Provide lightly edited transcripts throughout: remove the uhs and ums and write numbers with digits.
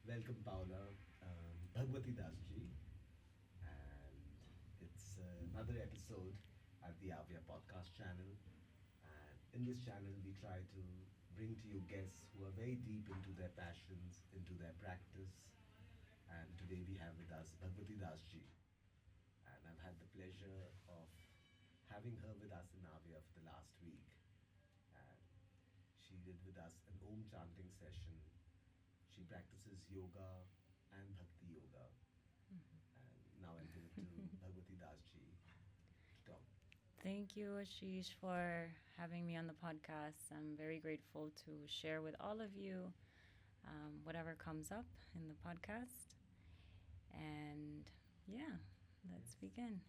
Welcome, Paula, Bhagwati Ji, and it's another episode at the Avya podcast channel. And in this channel, we try to bring to you guests who are very deep into their passions, into their practice. And today we have with us Bhagwati Ji, and I've had the pleasure of having her with us in Avya for the last week. And she did with us an Om chanting session. She practices yoga and Bhakti Yoga. And now I'll give it to Bhagwati Ji to talk. Thank you, Ashish, for having me on the podcast. I'm very grateful to share with all of you whatever comes up in the podcast. And yeah, let's begin.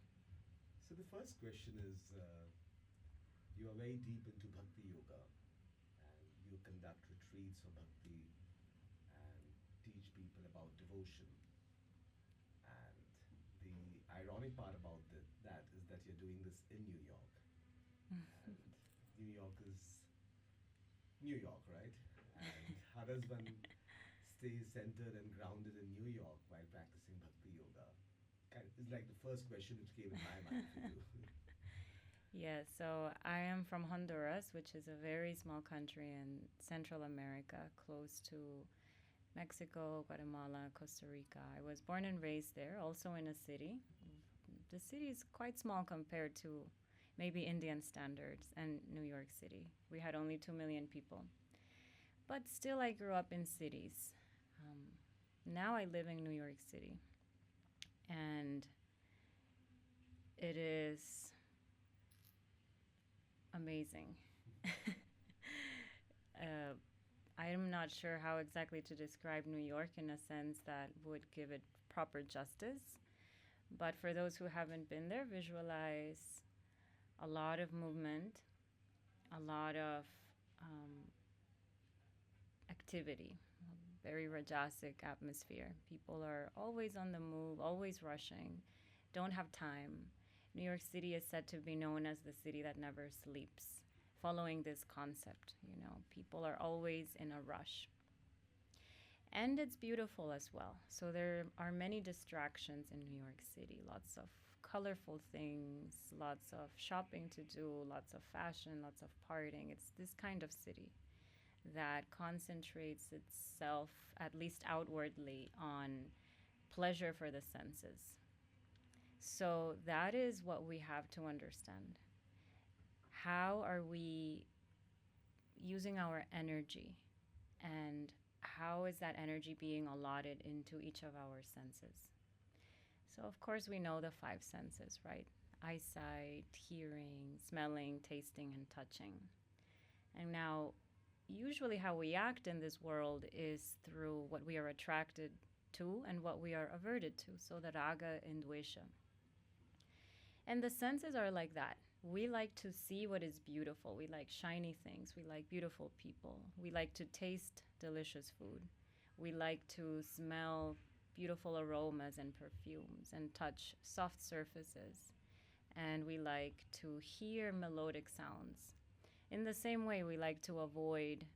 So the first question is, you are very deep into Bhakti Yoga, and you conduct retreats for Bhakti and teach people about devotion. And the ironic part about that is that you're doing this in New York. And New York is New York, right? And how does one stay centered and grounded in New York while practicing Bhakti Yoga? It's like the first question which came in my mind for you. Yeah, so I am from Honduras, which is a very small country in Central America, close to Mexico, Guatemala, Costa Rica. I was born and raised there, also in a city. The city is quite small compared to maybe Indian standards and New York City. We had only 2 million people. But still, I grew up in cities. Now I live in New York City. And it is amazing. I am not sure how exactly to describe New York in a sense that would give it proper justice. But for those who haven't been there, visualize a lot of movement, a lot of activity, a very rajasic atmosphere. People are always on the move, always rushing, don't have time. New York City is said to be known as the city that never sleeps, following this concept. People are always in a rush. And it's beautiful as well. So there are many distractions in New York City, lots of colorful things, lots of shopping to do, lots of fashion, lots of partying. It's this kind of city that concentrates itself, at least outwardly, on pleasure for the senses. So that is what we have to understand. How are we using our energy, and how is that energy being allotted into each of our senses? So of course we know the 5 senses, right? Eyesight, hearing, smelling, tasting, and touching. And now usually how we act in this world is through what we are attracted to and what we are averted to. So the raga and dvesha. And the senses are like that. We like to see what is beautiful. We like shiny things. We like beautiful people. We like to taste delicious food. We like to smell beautiful aromas and perfumes and touch soft surfaces. And we like to hear melodic sounds. In the same way, we like to avoid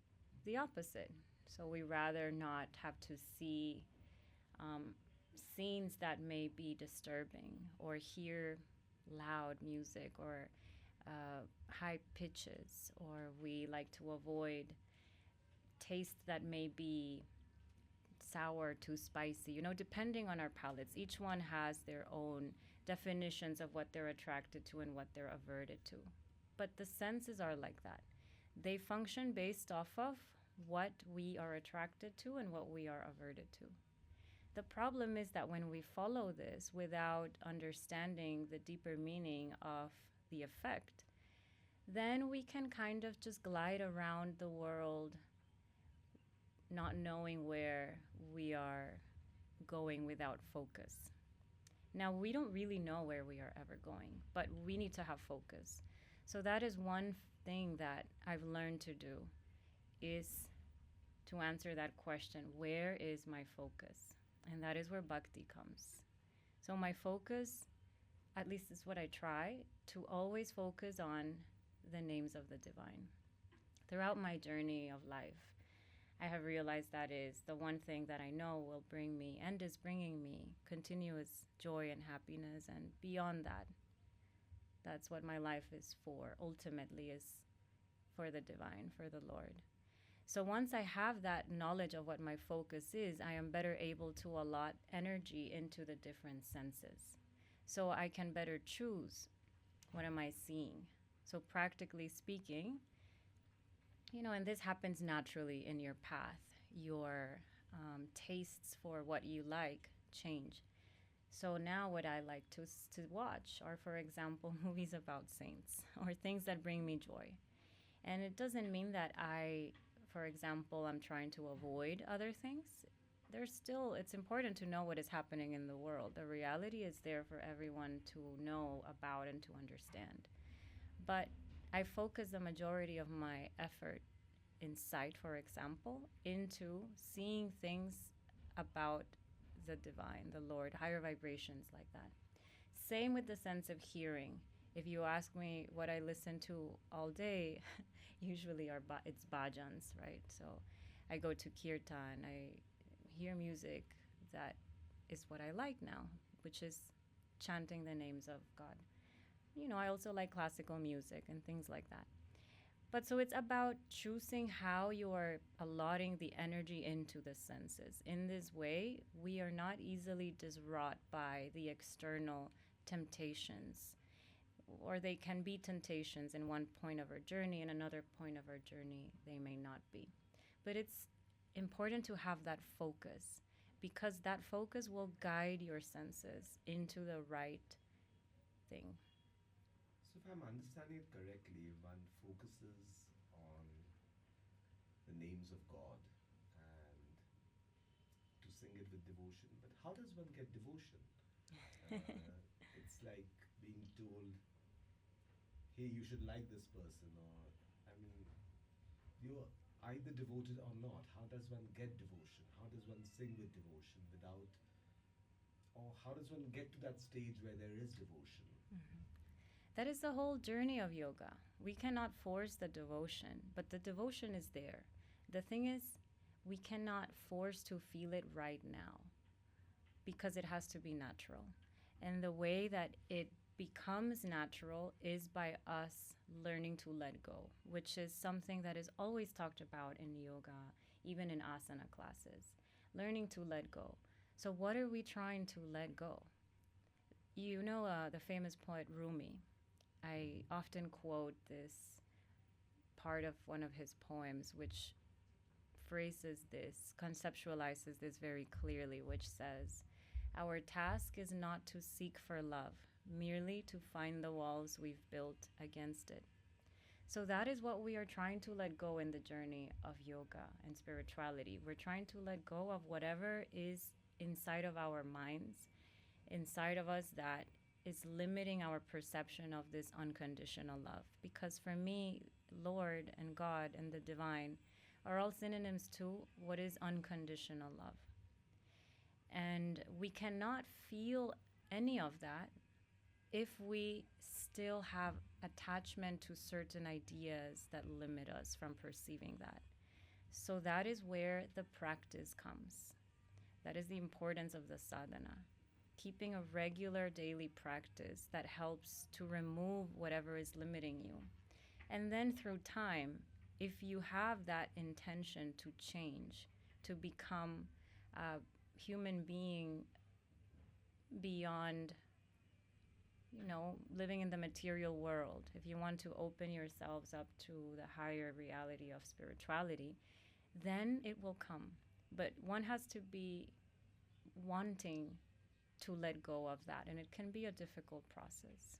the opposite. So we rather not have to see scenes that may be disturbing, or hear loud music or high pitches, or we like to avoid tastes that may be sour, too spicy, depending on our palates. Each one has their own definitions of what they're attracted to and what they're averted to. But the senses are like that. They function based off of what we are attracted to and what we are averted to. The problem is that when we follow this without understanding the deeper meaning of the effect, then we can kind of just glide around the world not knowing where we are going without focus. Now, we don't really know where we are ever going, but we need to have focus. So that is one thing that I've learned to do, is to answer that question, where is my focus? And that is where bhakti comes. So my focus, at least is what I try, to always focus on the names of the divine. Throughout my journey of life, I have realized that is the one thing that I know will bring me and is bringing me continuous joy and happiness. And beyond that, that's what my life is for, ultimately, is for the divine, for the Lord. So once I have that knowledge of what my focus is, I am better able to allot energy into the different senses. So I can better choose, what am I seeing? So practically speaking, and this happens naturally in your path. Your tastes for what you like change. So now what I like to watch are, for example, movies about saints or things that bring me joy. And it doesn't mean that for example, I'm trying to avoid other things. It's important to know what is happening in the world. The reality is there for everyone to know about and to understand. But I focus the majority of my effort in sight, for example, into seeing things about the divine, the Lord, higher vibrations like that. Same with the sense of hearing. If you ask me what I listen to all day, usually it's bhajans, right? So I go to kirtan, I hear music that is what I like now, which is chanting the names of God. I also like classical music and things like that. But so it's about choosing how you are allotting the energy into the senses. In this way, we are not easily diswrought by the external temptations, or they can be temptations in one point of our journey, and another point of our journey, they may not be. But it's important to have that focus, because that focus will guide your senses into the right thing. So, if I'm understanding it correctly, one focuses on the names of God and to sing it with devotion. But how does one get devotion? It's like being told, hey, you should like this person, or, I mean, you're either devoted or not. How does one get devotion? How does one sing with devotion without, or how does one get to that stage where there is devotion? That is the whole journey of yoga. We cannot force the devotion, but the devotion is there. The thing is, we cannot force to feel it right now because it has to be natural. And the way that it becomes natural is by us learning to let go, which is something that is always talked about in yoga, even in asana classes. Learning to let go. So, what are we trying to let go? The famous poet Rumi. I often quote this part of one of his poems, which phrases this, conceptualizes this very clearly, which says, our task is not to seek for love, merely to find the walls we've built against it. So that is what we are trying to let go in the journey of yoga and spirituality. We're trying to let go of whatever is inside of our minds, inside of us, that is limiting our perception of this unconditional love. Because for me, Lord and God and the divine are all synonyms to what is unconditional love. And we cannot feel any of that if we still have attachment to certain ideas that limit us from perceiving that. So that is where the practice comes. That is the importance of the sadhana. Keeping a regular daily practice that helps to remove whatever is limiting you. And then through time, if you have that intention to change, to become a human being beyond, living in the material world, if you want to open yourselves up to the higher reality of spirituality, then it will come. But one has to be wanting to let go of that, and it can be a difficult process.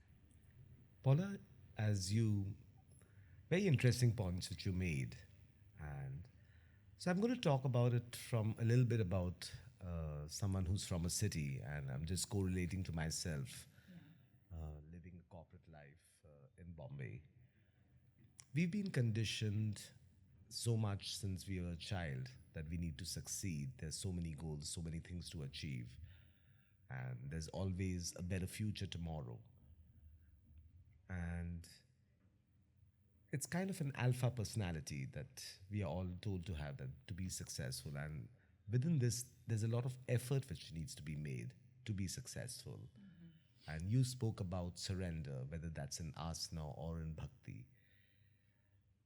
Paula, as you, very interesting points that you made. And so I'm going to talk about it from a little bit about someone who's from a city, and I'm just correlating to myself, living a corporate life in Bombay. We've been conditioned so much since we were a child that we need to succeed. There's so many goals, so many things to achieve, and there's always a better future tomorrow. And It's kind of an alpha personality that we are all told to have, that to be successful. And within this, there's a lot of effort which needs to be made to be successful. And you spoke about surrender, whether that's in asana or in bhakti.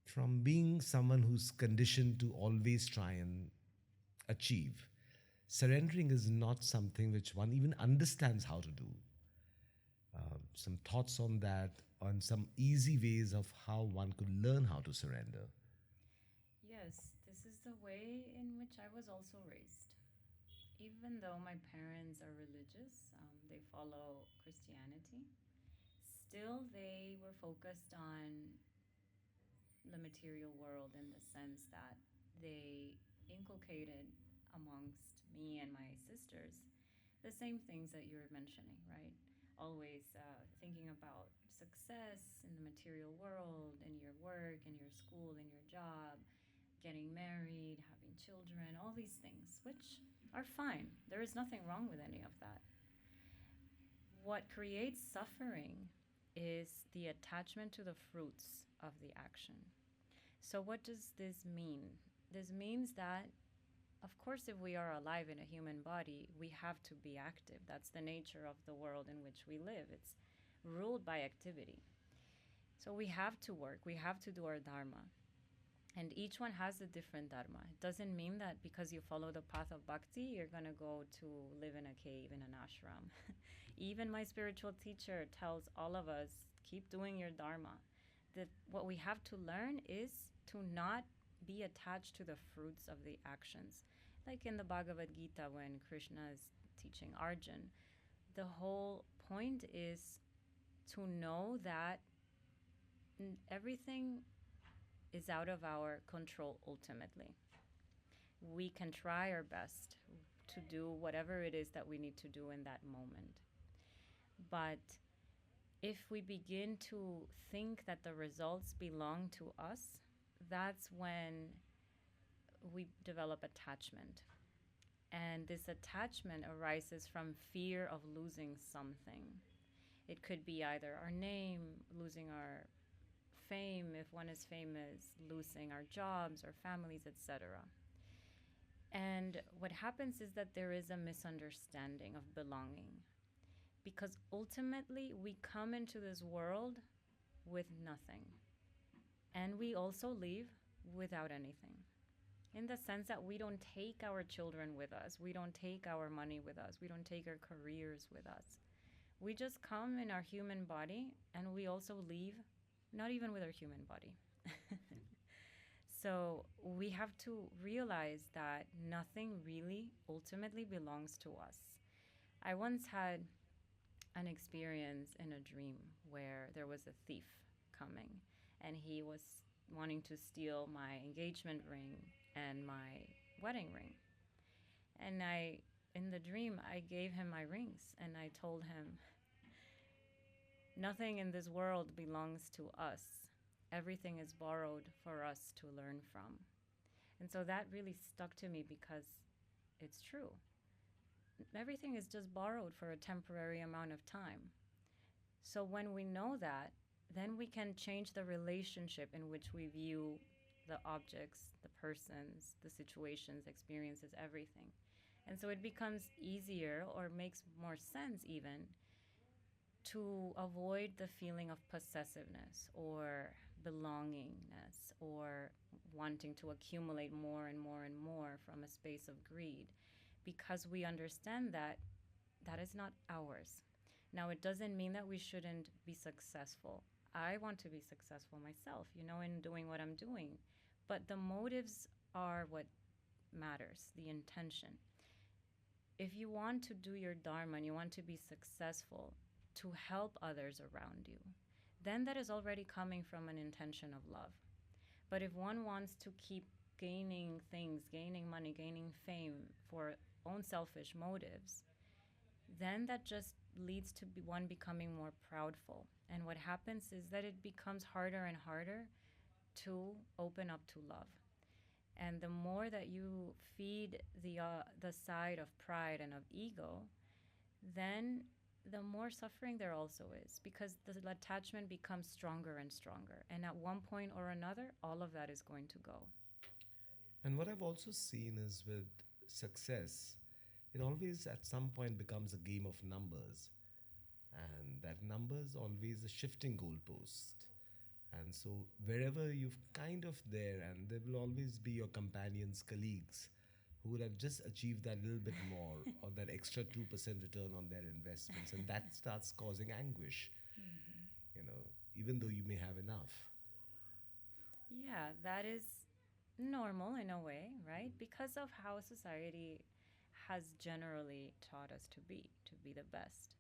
From being someone who's conditioned to always try and achieve, surrendering is not something which one even understands how to do. Some thoughts on that, on some easy ways of how one could learn how to surrender. Yes, this is the way in which I was also raised. Even though my parents are religious, they follow Christianity, still they were focused on the material world in the sense that they inculcated amongst me and my sisters the same things that you're mentioning, right? Always thinking about success in the material world, in your work, in your school, in your job, getting married, having children, all these things, which are fine. There is nothing wrong with any of that. What creates suffering is the attachment to the fruits of the action. So, what does this mean? This means that, of course, if we are alive in a human body, we have to be active. That's the nature of the world in which we live. It's ruled by activity. So, we have to work, we have to do our dharma. And each one has a different dharma. It doesn't mean that because you follow the path of bhakti, you're going to go to live in a cave, in an ashram. Even my spiritual teacher tells all of us, keep doing your dharma. That what we have to learn is to not be attached to the fruits of the actions. Like in the Bhagavad Gita, when Krishna is teaching Arjun, the whole point is to know that everything is out of our control ultimately. We can try our best to do whatever it is that we need to do in that moment. But if we begin to think that the results belong to us, that's when we develop attachment. And this attachment arises from fear of losing something. It could be either our name, losing our fame, if one is famous, losing our jobs, our families, etc. And what happens is that there is a misunderstanding of belonging. Because ultimately, we come into this world with nothing. And we also leave without anything. In the sense that we don't take our children with us, we don't take our money with us, we don't take our careers with us. We just come in our human body and we also leave, not even with our human body. So we have to realize that nothing really ultimately belongs to us. I once had an experience in a dream where there was a thief coming and he was wanting to steal my engagement ring and my wedding ring. And in the dream, I gave him my rings and I told him, nothing in this world belongs to us. Everything is borrowed for us to learn from. And so that really stuck to me because it's true. Everything is just borrowed for a temporary amount of time. So when we know that, then we can change the relationship in which we view the objects, the persons, the situations, experiences, everything. And so it becomes easier or makes more sense even to avoid the feeling of possessiveness or belongingness or wanting to accumulate more and more and more from a space of greed, because we understand that that is not ours. Now, it doesn't mean that we shouldn't be successful. I want to be successful myself, in doing what I'm doing. But the motives are what matters, the intention. If you want to do your dharma and you want to be successful, to help others around you, then that is already coming from an intention of love. But if one wants to keep gaining things, gaining money, gaining fame for own selfish motives, then that just leads to one becoming more proudful. And what happens is that it becomes harder and harder to open up to love. And the more that you feed the side of pride and of ego, then the more suffering there also is, because the attachment becomes stronger and stronger. And at one point or another, all of that is going to go. And what I've also seen is with success, it always at some point becomes a game of numbers. And that number is always a shifting goalpost. And so wherever you've kind of there, and there will always be your companions, colleagues who would have just achieved that little bit more or that extra 2% return on their investments. And that starts causing anguish, you know, even though you may have enough. Yeah, that is normal in a way, right? Because of how society has generally taught us to be the best.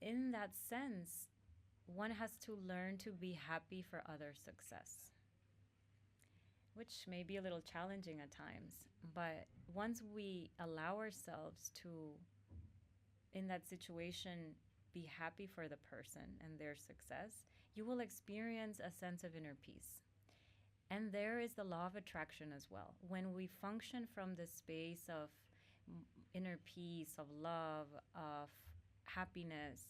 In that sense, one has to learn to be happy for other success, which may be a little challenging at times. But once we allow ourselves to, in that situation, be happy for the person and their success, you will experience a sense of inner peace. And there is the law of attraction as well. When we function from the space of inner peace, of love, of happiness,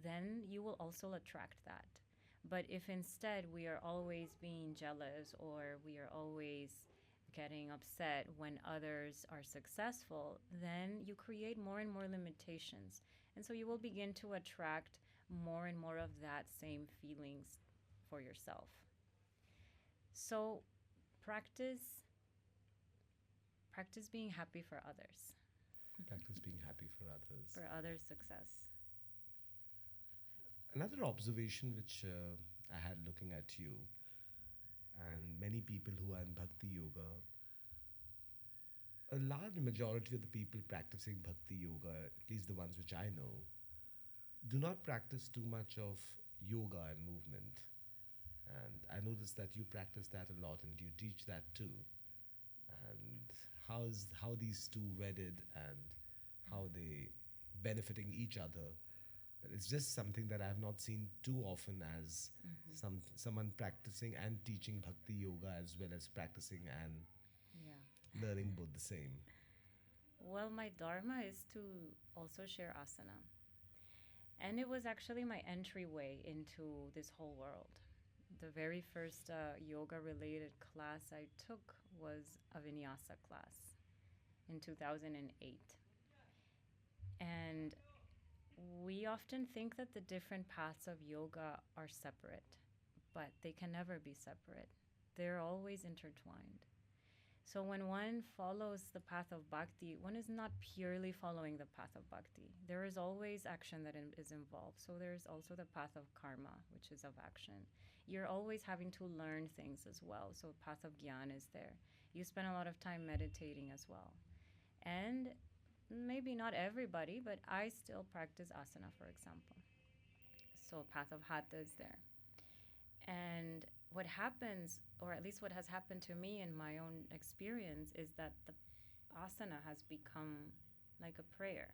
then you will also attract that. But if instead we are always being jealous, or we are always getting upset when others are successful, then you create more and more limitations. And so you will begin to attract more and more of that same feelings for yourself. So practice practice being happy for others, Practice being happy for others. for others' success. Another observation which I had looking at you and many people who are in Bhakti Yoga, a large majority of the people practicing Bhakti Yoga, at least the ones which I know, do not practice too much of yoga and movement. And I noticed that you practice that a lot and you teach that too. And how these two wedded and how they benefiting each other. But it's just something that I have not seen too often as someone practicing and teaching Bhakti Yoga as well as practicing and Yeah. learning both the same. Well, my dharma is to also share asana. And it was actually my entryway into this whole world. The very first yoga related class I took was a vinyasa class in 2008. And we often think that the different paths of yoga are separate, but they can never be separate. They're always intertwined. So when one follows the path of bhakti, one is not purely following the path of bhakti. There is always action that is involved. So there's also the path of karma, which is of action. You're always having to learn things as well. So path of jnana is there. You spend a lot of time meditating as well. And maybe not everybody, but I still practice asana, for example. So path of hatha is there. And what happens, or at least what has happened to me in my own experience, is that the asana has become like a prayer.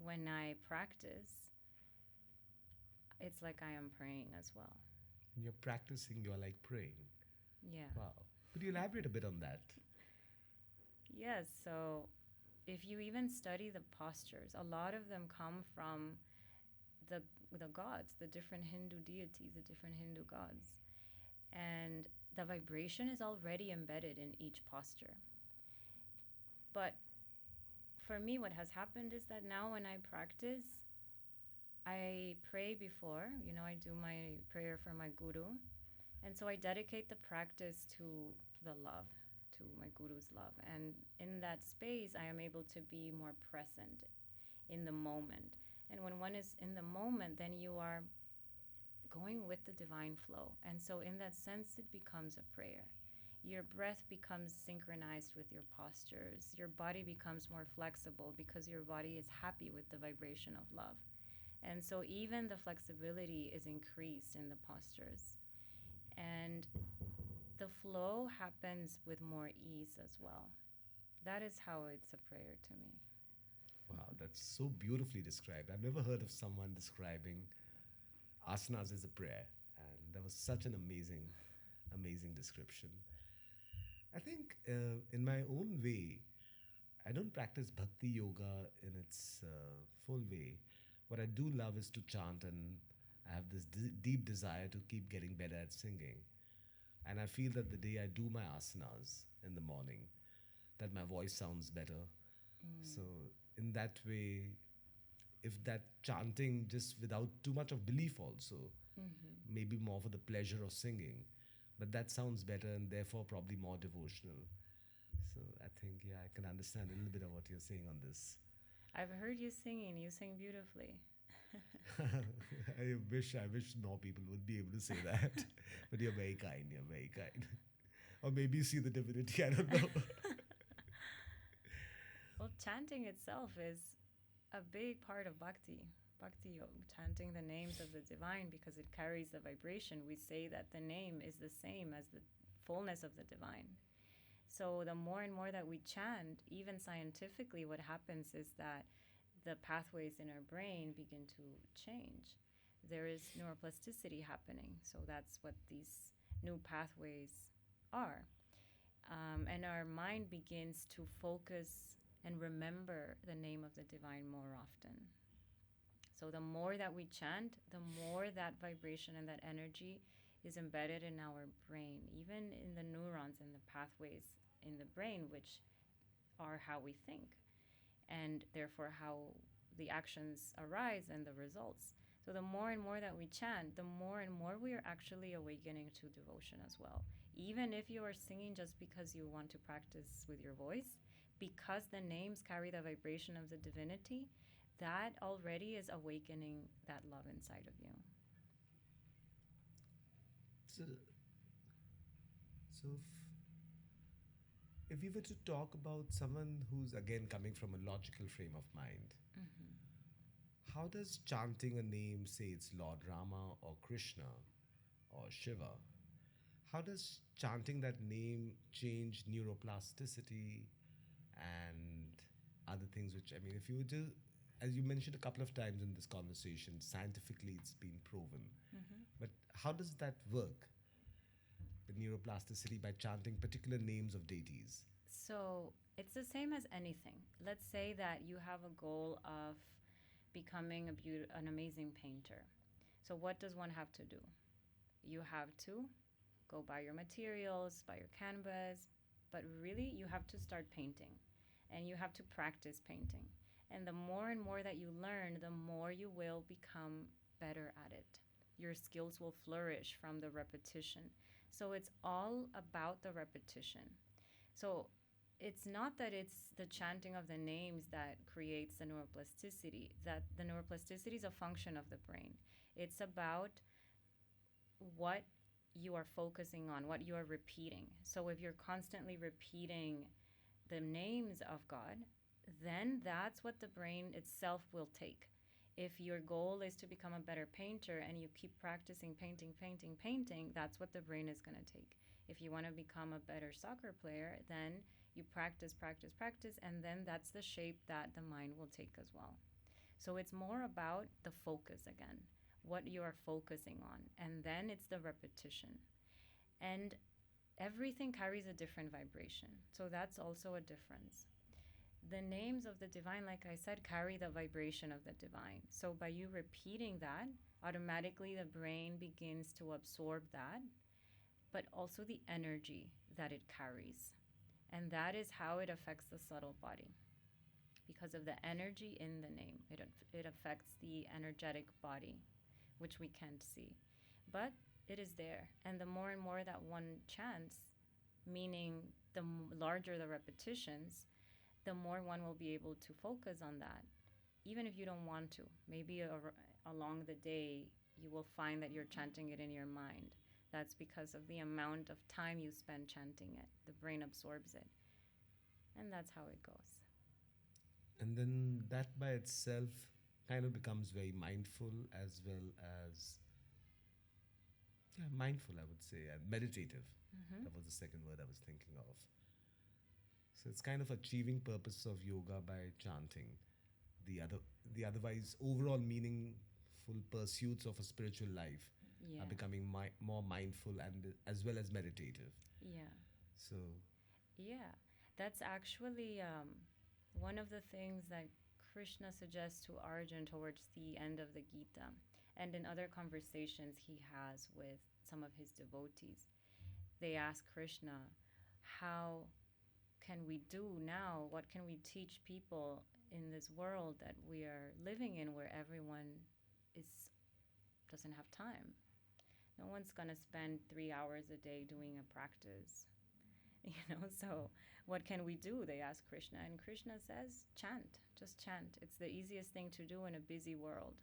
When I practice, it's like I am praying as well. When you're practicing, you're like praying. Yeah. Wow. Could you elaborate a bit on that? Yes. So if you even study the postures, a lot of them come from the the gods, the different Hindu deities, the different Hindu gods. And the vibration is already embedded in each posture. But for me, what has happened is that now when I practice, I pray before, I do my prayer for my guru. And so I dedicate the practice to the love, to my guru's love. And in that space, I am able to be more present in the moment. And when one is in the moment, then you are going with the divine flow. And so in that sense, it becomes a prayer. Your breath becomes synchronized with your postures. Your body becomes more flexible because your body is happy with the vibration of love. And so even the flexibility is increased in the postures. And the flow happens with more ease as well. That is how it's a prayer to me. Wow, that's so beautifully described. I've never heard of someone describing asanas as a prayer. And that was such an amazing, amazing description. I think in my own way, I don't practice Bhakti Yoga in its full way, what I do love is to chant, and I have this deep desire to keep getting better at singing. And I feel that the day I do my asanas in the morning, that my voice sounds better. So, in that way, if that chanting just without too much of belief also, maybe more for the pleasure of singing, but that sounds better and therefore probably more devotional. So I think, yeah, I can understand a little bit of what you're saying on this. I've heard you singing. You sing beautifully. I wish more people would be able to say that. But you're very kind, you're very kind. Or maybe you see the divinity, I don't know. Well, chanting itself is a big part of Bhakti Yoga, chanting the names of the divine because it carries the vibration. We say that the name is the same as the fullness of the divine. So the more and more that we chant, even scientifically, what happens is that the pathways in our brain begin to change. There is neuroplasticity happening. So that's what these new pathways are. And our mind begins to focus and remember the name of the divine more often. So the more that we chant, the more that vibration and that energy is embedded in our brain, even in the neurons and the pathways in the brain, which are how we think, and therefore how the actions arise and the results. So the more and more that we chant, the more and more we are actually awakening to devotion as well. Even if you are singing just because you want to practice with your voice, because the names carry the vibration of the divinity, that already is awakening that love inside of you. So, so if we were to talk about someone who's again coming from a logical frame of mind, how does chanting a name, say it's Lord Rama or Krishna or Shiva, how does chanting that name change neuroplasticity and other things? Which, I mean, if you were to, as you mentioned a couple of times in this conversation, scientifically it's been proven. But how does that work, the neuroplasticity, by chanting particular names of deities? So it's the same as anything. Let's say that you have a goal of becoming an amazing painter. So what does one have to do? You have to go buy your materials, buy your canvas, but really you have to start painting and you have to practice painting. And the more and more that you learn, the more you will become better at it. Your skills will flourish from the repetition. So it's all about the repetition. So it's not that it's the chanting of the names that creates the neuroplasticity, that the neuroplasticity is a function of the brain. It's about what you are focusing on, what you are repeating. So if you're constantly repeating the names of God, then that's what the brain itself will take. If your goal is to become a better painter and you keep practicing painting, that's what the brain is going to take. If you want to become a better soccer player, then you practice, and then that's the shape that the mind will take as well. So it's more about the focus again, what you are focusing on, and then it's the repetition. And everything carries a different vibration, so that's also a difference. The names of the divine, like I said, carry the vibration of the divine. So by you repeating that, automatically the brain begins to absorb that, but also the energy that it carries. And that is how it affects the subtle body. Because of the energy in the name, it affects the energetic body, which we can't see. But it is there. And the more and more that one chants, meaning the larger the repetitions, the more one will be able to focus on that, even if you don't want to. Maybe along the day, you will find that you're chanting it in your mind. That's because of the amount of time you spend chanting it. The brain absorbs it. And that's how it goes. And then that by itself kind of becomes very mindful, as well as, yeah, mindful, I would say, and meditative. That was the second word I was thinking of. So it's kind of achieving purpose of yoga by chanting. The otherwise overall meaningful pursuits of a spiritual life are becoming more mindful and as well as meditative. Yeah. So Yeah. That's actually one of the things that Krishna suggests to Arjun towards the end of the Gita and in other conversations he has with some of his devotees, they ask Krishna, how can we do now? What can we teach people in this world that we are living in where everyone is doesn't have time? No one's going to spend 3 hours a day doing a practice. So what can we do? They ask Krishna. And Krishna says, chant. Just chant. It's the easiest thing to do in a busy world.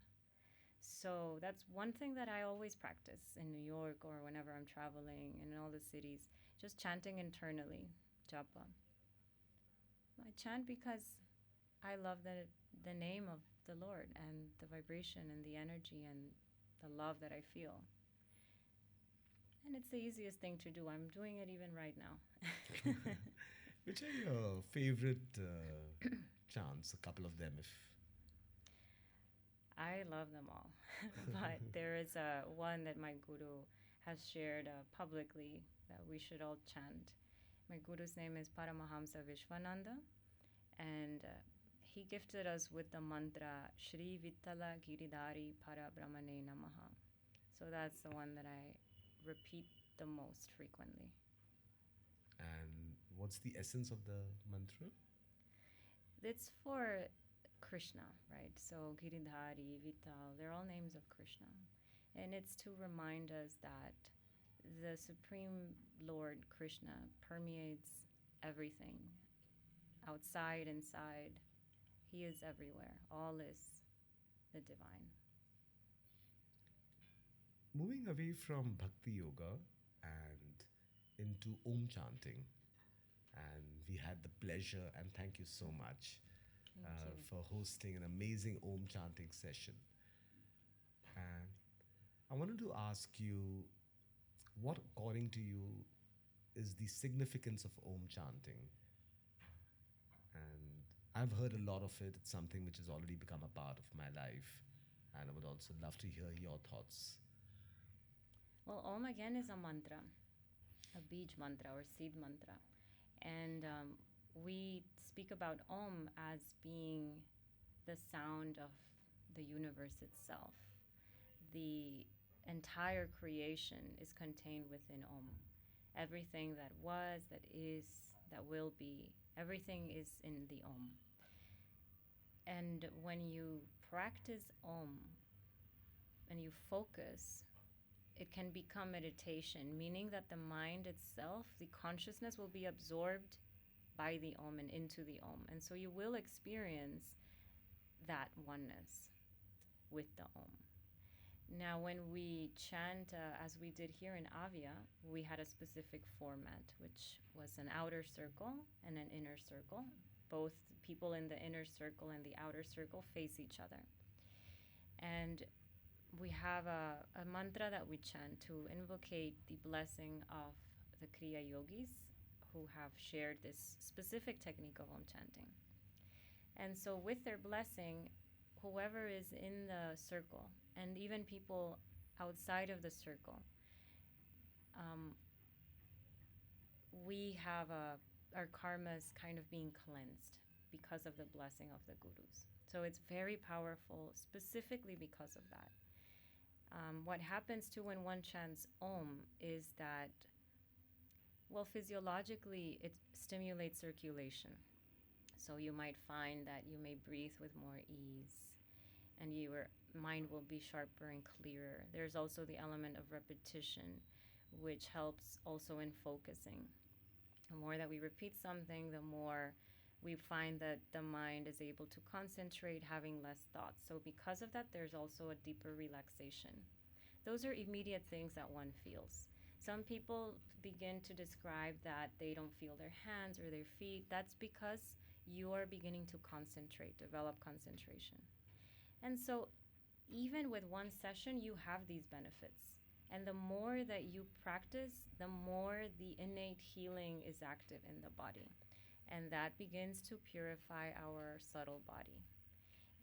So that's one thing that I always practice in New York or whenever I'm traveling in all the cities. Just chanting internally, japa. I chant because I love the name of the Lord and the vibration and the energy and the love that I feel. And it's the easiest thing to do. I'm doing it even right now. Which are your favorite chants? A couple of them, if. I love them all. But there is one that my guru has shared publicly that we should all chant. My guru's name is Paramahamsa Vishwananda, and he gifted us with the mantra Shri Vittala Giridhari Parabrahmane Namaha. So that's the one that I repeat the most frequently. And what's the essence of the mantra? It's for Krishna, right? So Giridhari, Vittal, they're all names of Krishna. And it's to remind us that the Supreme Lord Krishna permeates everything, outside, inside. He is everywhere. All is the divine. Moving away from Bhakti Yoga and into Om chanting. And we had the pleasure, and thank you so much Thank you. for hosting an amazing Om chanting session. And I wanted to ask you, what according to you is the significance of Om chanting? And I've heard a lot of it. It's something which has already become a part of my life. And I would also love to hear your thoughts. Well, Om again is a mantra, a beej mantra or seed mantra. And we speak about Om as being the sound of the universe itself. The entire creation is contained within Om. Everything that was, that is, that will be, everything is in the Om. And when you practice Om and you focus, it can become meditation, meaning that the mind itself, the consciousness will be absorbed by the Om and into the Om. And so you will experience that oneness with the Om. Now, when we chant, as we did here in Avia, we had a specific format, which was an outer circle and an inner circle. Both people in the inner circle and the outer circle face each other. And we have a mantra that we chant to invocate the blessing of the Kriya Yogis who have shared this specific technique of Om chanting. And so with their blessing, whoever is in the circle, and even people outside of the circle, we have our karmas kind of being cleansed because of the blessing of the gurus. So it's very powerful specifically because of that. What happens too when one chants Om is that, well, physiologically it stimulates circulation. So you might find that you may breathe with more ease and your mind will be sharper and clearer. There's also the element of repetition, which helps also in focusing. The more that we repeat something, the more we find that the mind is able to concentrate, having less thoughts. So because of that, there's also a deeper relaxation. Those are immediate things that one feels. Some people begin to describe that they don't feel their hands or their feet. That's because you are beginning to concentrate, develop concentration. And so even with one session, you have these benefits. And the more that you practice, the more the innate healing is active in the body. And that begins to purify our subtle body.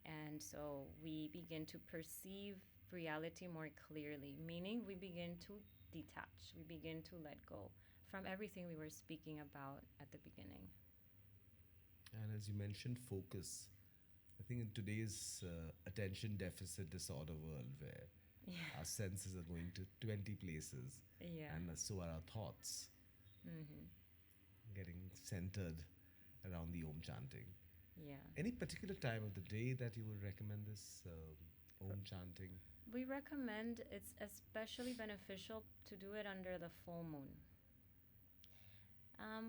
And so we begin to perceive reality more clearly, meaning we begin to detach, we begin to let go from everything we were speaking about at the beginning. And as you mentioned, focus. I think in today's attention deficit disorder world, where Yeah. our senses are going to 20 places, Yeah. and so are our thoughts, Mm-hmm. getting centered around the Om chanting. Yeah. Any particular time of the day that you would recommend this Om chanting? We recommend it's especially beneficial to do it under the full moon.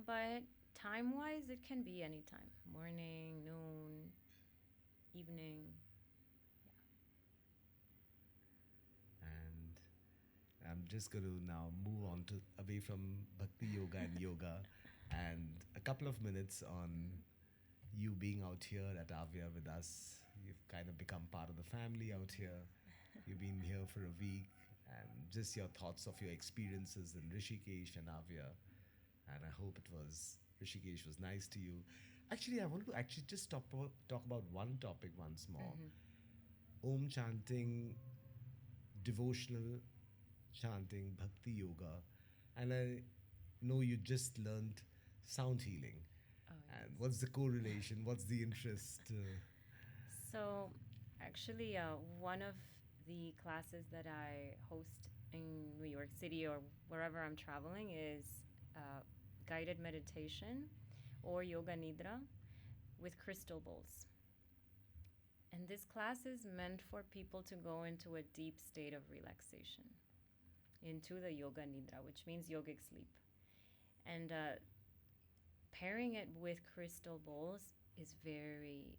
But time wise, it can be any time morning, noon, evening. And I'm just going to now move on to away from Bhakti Yoga and yoga, and a couple of minutes on you being out here at Avya with us. You've kind of become part of the family out here. You've been here for a week, and just your thoughts of your experiences in Rishikesh and Avya. And I hope it was Rishikesh was nice to you. Actually, I want to actually just talk about one topic once more. Om chanting, devotional chanting, Bhakti Yoga, and I know you just learned sound healing. Oh, And what's the correlation? What's the interest? So, actually, one of the classes that I host in New York City or wherever I'm traveling is guided meditation or yoga nidra with crystal bowls. And this class is meant for people to go into a deep state of relaxation, into the yoga nidra, which means yogic sleep. And pairing it with crystal bowls is very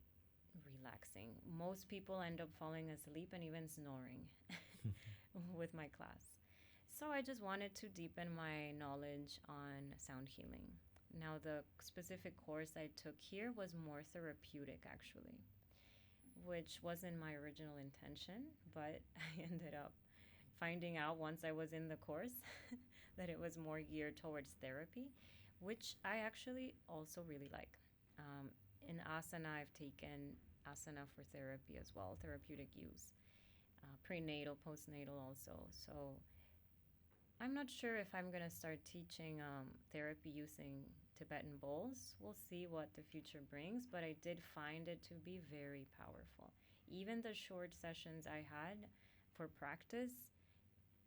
relaxing. Most people end up falling asleep and even snoring with my class. So I just wanted to deepen my knowledge on sound healing. Now, the specific course I took here was more therapeutic, actually, which wasn't my original intention, but I ended up finding out once I was in the course that it was more geared towards therapy, which I actually also really like. In asana, I've taken asana for therapy as well, therapeutic use, prenatal, postnatal also. So I'm not sure if I'm going to start teaching therapy using Tibetan bowls. We'll see what the future brings, but I did find it to be very powerful. Even the short sessions I had for practice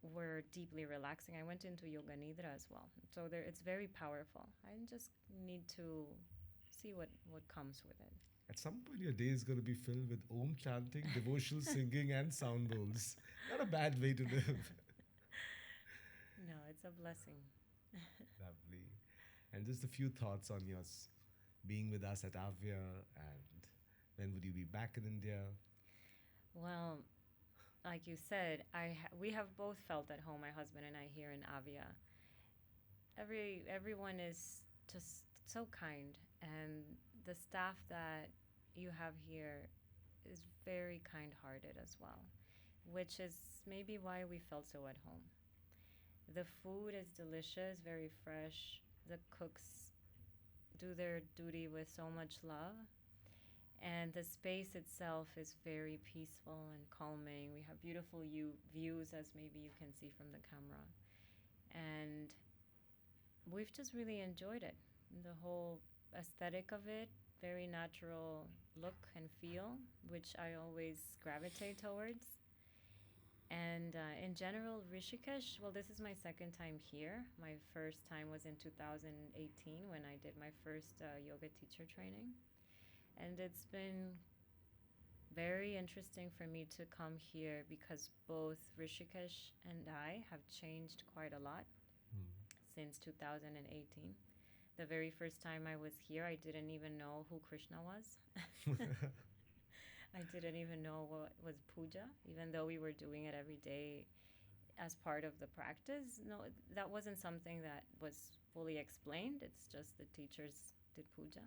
were deeply relaxing. I went into yoga nidra as well. So it's very powerful. I just need to see what comes with it. At some point, your day is going to be filled with Om chanting, devotional singing, and sound bowls. Not a bad way to live. No, it's a blessing. Lovely. And just a few thoughts on yours being with us at Avya, and when would you be back in India? Well, like you said, we have both felt at home, my husband and I, here in Avia. Everyone is just so kind, and the staff that you have here is very kind-hearted as well, which is maybe why we felt so at home. The food is delicious, very fresh. The cooks do their duty with so much love. And the space itself is very peaceful and calming. We have beautiful views, as maybe you can see from the camera. And we've just really enjoyed it. The whole aesthetic of it, very natural look and feel, which I always gravitate towards. And in general, Rishikesh, well, this is my second time here. My first time was in 2018 when I did my first yoga teacher training. And it's been very interesting for me to come here because both Rishikesh and I have changed quite a lot since 2018. The very first time I was here, I didn't even know who Krishna was. I didn't even know what was puja, even though we were doing it every day as part of the practice. No, that wasn't something that was fully explained. It's just the teachers did puja.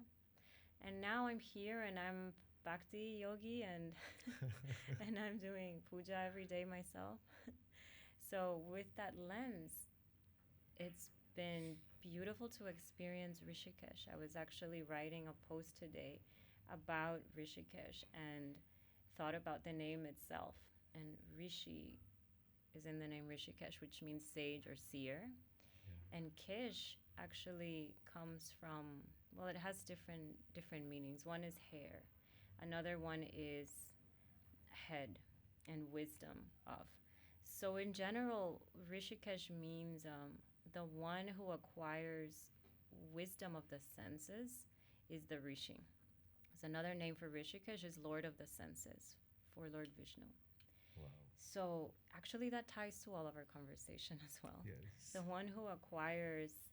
And now I'm here and I'm Bhakti Yogi and and I'm doing puja every day myself. So with that lens, it's been beautiful to experience Rishikesh. I was actually writing a post today about Rishikesh and thought about the name itself. And Rishi is in the name Rishikesh, which means sage or seer. Yeah. And Kesh actually comes from well, it has different meanings. One is hair, another one is head and wisdom of. So in general, Rishikesh means the one who acquires wisdom of the senses is the Rishi. So another name for Rishikesh is Lord of the Senses, for Lord Vishnu. Wow. So actually, that ties to all of our conversation as well. Yes. The one who acquires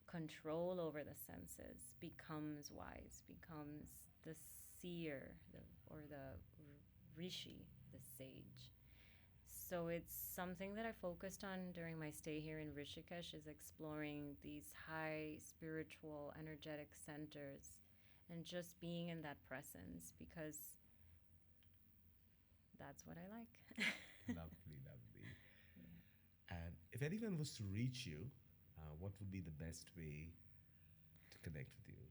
control over the senses becomes wise, becomes the seer, or the rishi, the sage. So it's something that I focused on during my stay here in Rishikesh, is exploring these high spiritual, energetic centers and just being in that presence, because that's what I like. Lovely, lovely. And if anyone was to reach you, what would be the best way to connect with you?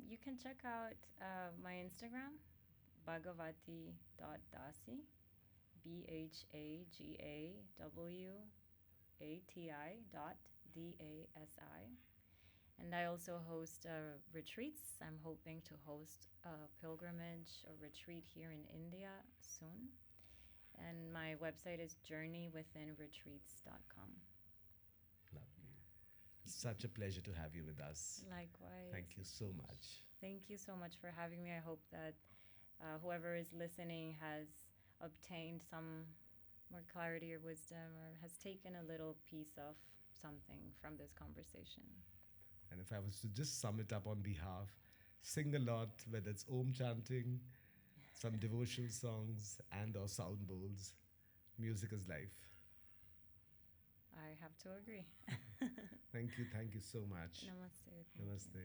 You can check out my Instagram, bhagawati.dasi, BHAGAWATI.DASI. And I also host retreats. I'm hoping to host a pilgrimage or retreat here in India soon. And my website is journeywithinretreats.com. Lovely. Such a pleasure to have you with us. Likewise. Thank you so much. Thank you so much for having me. I hope that whoever is listening has obtained some more clarity or wisdom, or has taken a little piece of something from this conversation. And if I was to just sum it up on behalf, sing a lot, whether it's Om chanting, some devotional songs, and or sound bowls. Music is life. I have to agree. Thank you so much. Namaste. Thank you. Namaste.